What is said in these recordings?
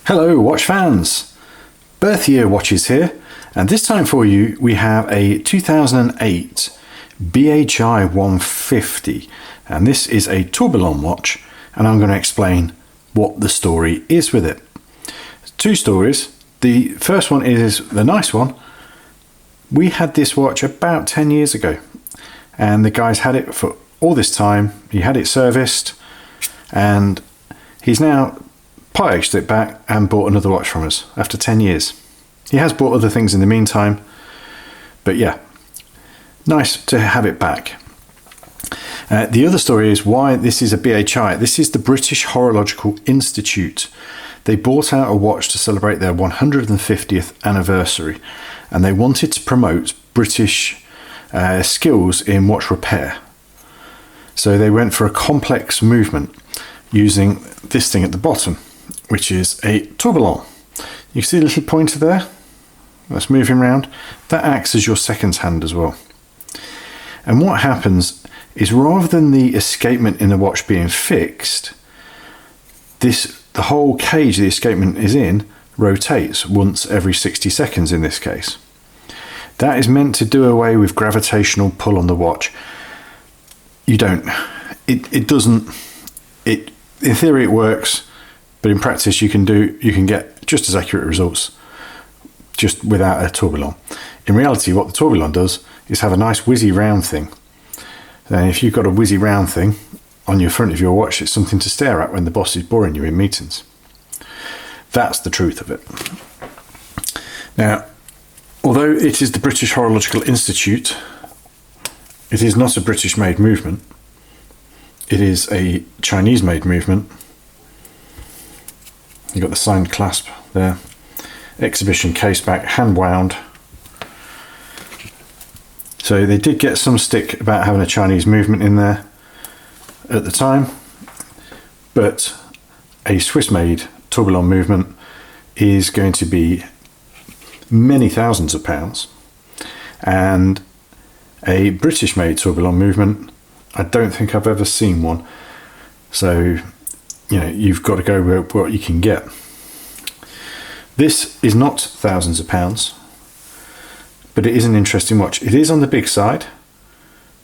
Hello watch fans, birth year watches here, and this time for you we have a 2008 BHI150, and this is a Tourbillon watch, and I'm going to explain what the story is with it. Two stories. The first one is the nice one. We had this watch about 10 years ago, and the guy's had it for all this time. He had it serviced, and he's now purchased it back and bought another watch from us after 10 years. He has bought other things in the meantime, but yeah, nice to have it back. The other story is why this is a BHI. This is the British Horological Institute. They bought out a watch to celebrate their 150th anniversary, and they wanted to promote British skills in watch repair. So they went for a complex movement using this thing at the bottom, which is a tourbillon. You see the little pointer there? That's moving around. That acts as your seconds hand as well. And what happens is, rather than the escapement in the watch being fixed, the whole cage the escapement is in rotates once every 60 seconds in this case. That is meant to do away with gravitational pull on the watch. In theory it works, but in practice you can get just as accurate results just without a tourbillon. In reality, what the tourbillon does is have a nice whizzy round thing. And if you've got a whizzy round thing on your front of your watch, it's something to stare at when the boss is boring you in meetings. That's the truth of it. Now, although it is the British Horological Institute, it is not a British-made movement. It is a Chinese-made movement. You've got the signed clasp there. Exhibition case back, hand wound. So they did get some stick about having a Chinese movement in there at the time, but a Swiss-made tourbillon movement is going to be many thousands of pounds, and a British-made tourbillon movement, I don't think I've ever seen one. So you've got to go with what you can get. This is not thousands of pounds, but it is an interesting watch. It is on the big side,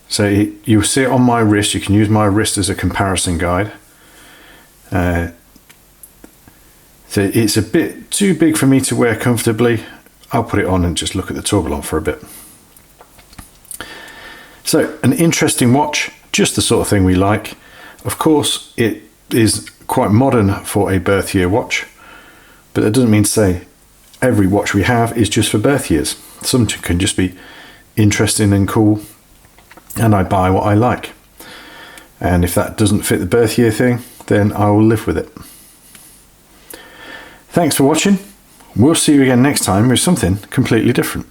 so you'll see it on my wrist. You can use my wrist as a comparison guide. So it's a bit too big for me to wear comfortably. I'll put it on and just look at the tourbillon for a bit. So an interesting watch, just the sort of thing we like. Of course, it is quite modern for a birth year watch, but that doesn't mean to say every watch we have is just for birth years. Some can just be interesting and cool, and I buy what I like. And if that doesn't fit the birth year thing, then I will live with it. Thanks for watching. We'll see you again next time with something completely different.